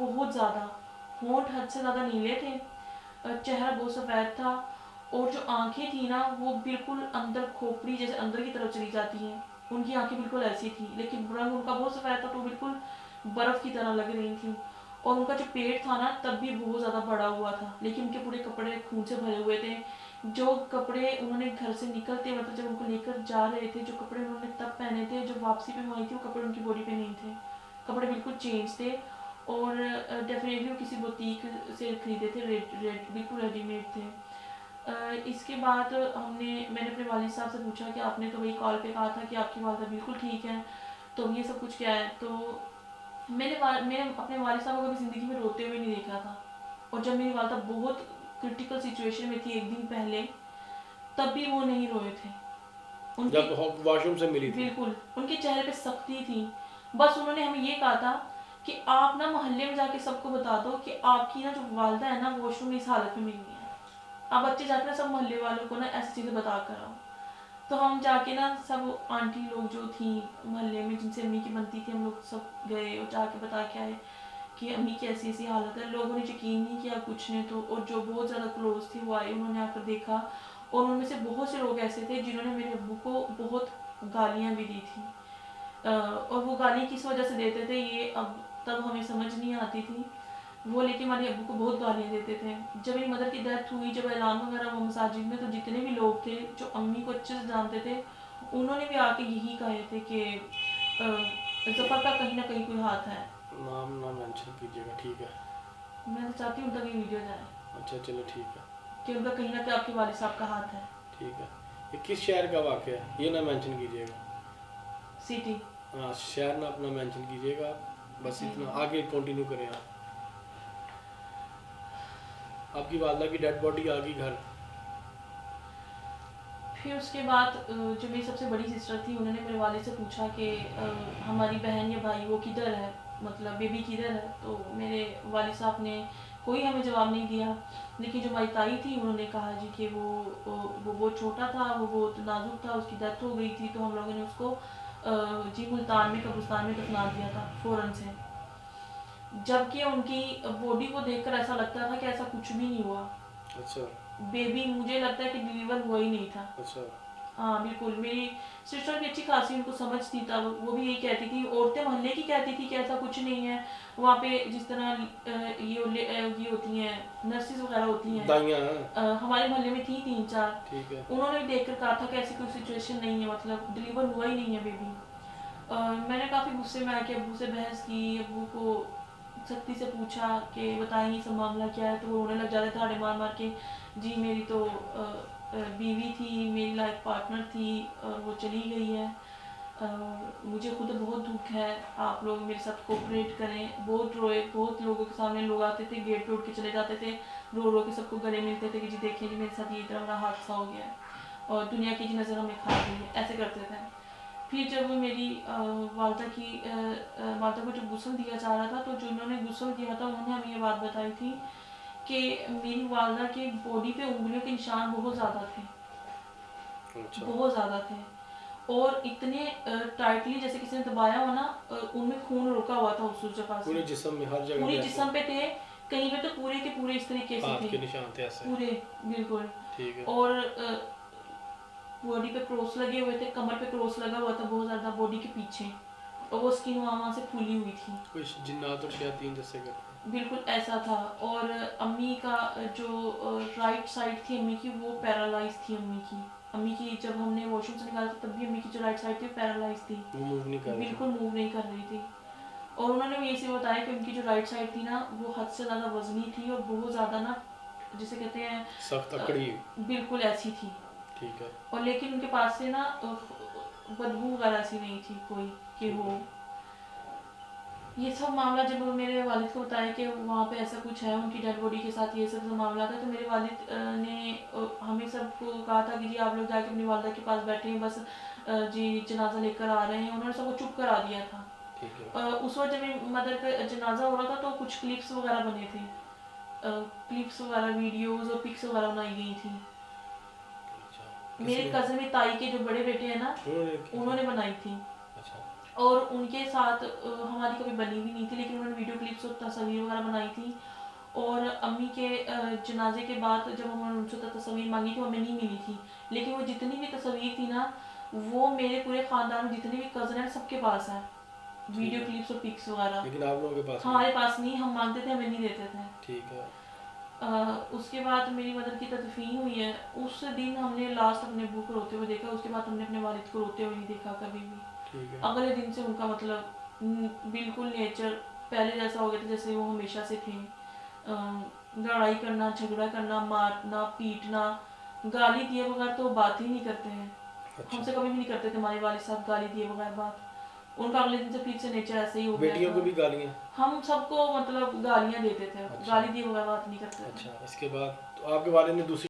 بہت زیادہ، ہونٹ حد سے زیادہ نیلے تھے، چہرہ بہت سفید تھا، اور جو آنکھیں تھیں نا وہ بالکل اندر کھوپڑی جیسے اندر کی طرف چلی جاتی ہیں، ان کی آنکھیں بالکل ایسی تھیں، لیکن رنگ ان کا بہت سفید تھا تو بالکل برف کی طرح لگ رہی تھیں. اور ان کا جو پیٹ تھا نا تب بھی بہت زیادہ بڑا ہوا تھا، لیکن ان کے پورے کپڑے خون سے بھرے ہوئے تھے. جو کپڑے انہوں نے گھر سے نکلتے مطلب جب ان کو لے کر جا رہے تھے، جو کپڑے انہوں نے تب پہنے تھے جو واپسی پہ وہیں تھے، وہ کپڑے ان کی باڈی پہ نہیں تھے، کپڑے بالکل چینج تھے. اور ڈیفینیٹلی وہ کسی بوتیک سے خریدے تھے، بالکل ریڈی میڈ تھے. اس کے بعد میں نے اپنے والد صاحب سے پوچھا کہ آپ نے تو وہی کال پہ کہا تھا کہ آپ کی والدہ بالکل ٹھیک ہے، تو یہ سب کچھ کیا ہے؟ تو میں نے اپنے والد صاحب کو کبھی زندگی میں روتے ہوئے نہیں دیکھا تھا، اور جب میری والدہ بہت کرٹیکل سچویشن میں تھی ایک دن پہلے، تب بھی وہ نہیں روئے تھے. جب واش روم سے ملی تھی بالکل ان کے چہرے پہ سختی تھی. بس انہوں نے ہمیں یہ کہا تھا کہ آپ نا محلے میں جا کے سب کو بتا دو کہ آپ کی نا جو والدہ ہے نا واش روم میں اس حالت میں ملی ہے، آپ بچے جا کے سب محلے والوں کو نا ایسی چیزیں بتا کر آؤ. تو ہم جا کے نا سب آنٹی لوگ جو تھیں محلے میں جن سے امی کی بنتی تھی، ہم لوگ سب گئے اور جا کے بتا کے آئے کہ امی کی ایسی ایسی حالت ہے. لوگوں نے یقین نہیں کیا کچھ نے تو، اور جو بہت زیادہ کلوز تھی وہ آئے، انہوں نے آ کر دیکھا، اور ان میں سے بہت سے لوگ ایسے تھے جنہوں نے میرے ابو کو بہت گالیاں بھی دی تھی. اور وہ گالی کس وجہ سے دیتے تھے یہ اب تب ہمیں سمجھ نہیں آتی تھی وہ، لیکن ہمارے ابو کو بہت گالیاں دیتے تھے. جب میری مدر کی ڈیتھ ہوئی، جب اعلان وغیرہ وہ مساجد میں، تو جتنے بھی لوگ تھے جو امی کو اچھے سے جانتے تھے انہوں نے بھی آ کے یہی کہے تھے کہ ظفر کا کہیں نہ کہیں کوئی ہاتھ ہے. نام نہ مینشن کیجیے گا، ٹھیک ہے؟ میں تو چاہتی ہوں تک یہ ویڈیو جائے. اچھا چلو ٹھیک ہے کہ ان کا کہیں نہ کہیں آپ کے والد صاحب کا ہاتھ ہے. ٹھیک ہے. یہ کس شہر کا واقعہ ہے یہ نہ مینشن کیجیے گا. سٹی. ہاں شہر نہ اپنا مینشن کیجیے گا، بس اتنا. آگے کنٹینیو کریں آپ. آپ کی والدہ کی ڈیڈ باڈی آ گئی گھر. پھر اس کے بعد جو میری سب سے بڑی سسٹر تھی انہوں نے میرے والد سے پوچھا کہ ہماری بہن یا بھائی وہ کدھر ہے، مطلب بیبی کدھر ہے؟ تو میرے والد صاحب نے کوئی ہمیں جواب نہیں دیا، لیکن جو ہماری تائی تھی انہوں نے کہا جی کہ وہ بہت چھوٹا تھا، وہ بہت نازک تھا، اس کی ڈیتھ ہو گئی تھی، تو ہم لوگوں نے اس کو جی ملتان میں قبرستان میں دفنا دیا تھا فوراً سے. جبکہ ان کی باڈی کو دیکھ کر ایسا لگتا تھا کہ ایسا کچھ بھی نہیں ہوا. اچھا. بیبی مجھے لگتا ہے کہ ڈیلیور ہوا ہی نہیں تھا. اچھا. ہاں بالکل. میری سسٹر بھی اچھی خاصی ان کو سمجھ تھی تب، وہ بھی یہی کہتی تھی، عورتیں محلے کی کہتی تھی کہ ایسا کچھ نہیں ہے وہاں پہ. جس طرح یہ ہوتی ہیں نرسز وغیرہ ہوتی ہیں، ہمارے محلے میں تھیں 3-4، انہوں نے بھی دیکھ کر کہا تھا کہ ایسی کوئی سچویشن نہیں ہے، مطلب ڈیلیور ہوا ہی نہیں ہے بیبی. میں نے کافی غصے میں آ کے ابو سے بحث کی، ابو کو سختی سے پوچھا کہ بتائیں یہ سب معاملہ کیا ہے، تو وہ رونے لگ جاتے تھے مار مار کے. جی میری تو بیوی تھی، میری لائف پارٹنر تھی، اور وہ چلی گئی ہے، مجھے خود بہت دکھ ہے، آپ لوگ میرے ساتھ کوپریٹ کریں. بہت روئے، بہت لوگوں کے سامنے لوگ آتے تھے، گیٹ پہ اٹھ کے چلے جاتے تھے، رو رو کے سب کو گلے ملتے تھے کہ جی دیکھیں جی میرے ساتھ یہ اتنا بڑا حادثہ ہو گیا ہے اور دنیا کی جی نظر ہمیں کھا گئی ہے، ایسے کرتے تھے. پھر جب میری والدہ کو جب غسل دیا جا رہا تھا، تو جنہوں نے غسل دیا تھا انہوں نے ہمیں یہ بات بتائی تھی کہ میری والدہ کے باڈی پہ انگلیوں کے نشان بہت زیادہ تھے. بہت زیادہ تھے، اور اتنے ٹائٹلی جیسے کسی نے دبایا ہو نا، ان میں خون رکا ہوا تھا اس جگہ سے، پورے جسم میں ہر جگہ، پورے جسم پہ تھے، کہیں پہ تو پورے کے پورے اس طریقے سے تھے، نشان تھے ایسے پورے بالکل. ٹھیک ہے. اور باڈی پہ کراس لگے ہوئے تھے، کمر پہ کراس لگا ہوا تھا بہت زیادہ باڈی کے پیچھے، اور وہ اسکن وہاں سے پھولی ہوئی تھی، کچھ جنات اور شیاطین جیسے کرتے. بالکل ایسا تھا. اور امی کا جو رائٹ سائڈ تھی امی کی وہ پیرالائز تھی. امی کی جب ہم نے واش روم سے نکالا تب بھی امی کی جو رائٹ سائڈ تھی وہ پیرالائز تھی، بالکل موو نہیں کر رہی تھی. اور انہوں نے بھی یہ بتایا کہ ان کی جو رائٹ سائڈ تھی نا وہ حد سے زیادہ وزنی تھی، اور بہت زیادہ نا جسے کہتے ہیں سخت اکڑی، بالکل ایسی تھی. ٹھیک ہے. اور لیکن ان کے پاس سے نا بدبو وغیرہ ایسی نہیں تھی کوئی کہ ہو. یہ سب معاملہ جب میرے والد کو بتایا کہ وہاں پہ ایسا کچھ ہے ان کی ڈیڈ باڈی کے ساتھ، یہ سب معاملات ہے، تو میرے والد نے ہمیں سب کو کہا تھا کہ جی آپ لوگ جا کے اپنی والدہ کے پاس بیٹھے ہیں، بس جی جنازہ لے کر آ رہے ہیں. انہوں نے سب کو چپ کرا دیا تھا. اس وقت جب میری مدر کا جنازہ ہو رہا تھا تو کچھ کلپس وغیرہ بنے تھے، کلپس وغیرہ ویڈیوز اور پکس وغیرہ بنائی گئی تھیں. میرے کزن میں تائی کے جو بڑے بیٹے ہیں نا انہوں نے بنائی تھی. اور ان کے ساتھ ہماری کبھی بنی بھی نہیں تھی، لیکن انہوں نے ویڈیو کلپس اور تصاویر وغیرہ بنائی تھی. اور امی کے جنازے کے بعد جب انہوں نے ان سے تصاویر مانگی تھی وہ ہمیں نہیں ملی تھی، لیکن وہ جتنی بھی تصاویر تھی نا وہ میرے پورے خاندان میں جتنے بھی کزن ہیں سب کے پاس ہیں ویڈیو کلپس اور پکس وغیرہ. لیکن آپ لوگوں کے پاس ہمارے پاس نہیں، ہم مانگتے تھے ہمیں نہیں دیتے تھے. ٹھیک ہے. اس کے بعد میری مدر کی تدفین ہوئی ہے. اس دن ہم نے لاسٹ اپنے ابو کو روتے ہوئے دیکھا، اس کے بعد ہم نے اپنے والد کو روتے ہوئے نہیں دیکھا کبھی بھی. ٹھیک ہے. اگلے دن سے ان کا مطلب بالکل نیچر پہلے جیسا ہو گیا تھا جیسے وہ ہمیشہ سے تھے. لڑائی کرنا، جھگڑا کرنا، مارنا، پیٹنا، گالی دیے بغیر تو بات ہی نہیں کرتے ہیں. ہم سے کبھی بھی نہیں کرتے تھے ہمارے والد صاحب گالی دیے بغیر بات. ان کا اگلے دن سے پھر سے نیچر ایسے ہی ہو گیا. بیٹیوں کو بھی گالیاں؟ ہم سب کو مطلب گالیاں دیتے تھے، گالی دیے بغیر بات نہیں کرتے. اچھا. اس کے بعد تو آپ کے والد نے دوسری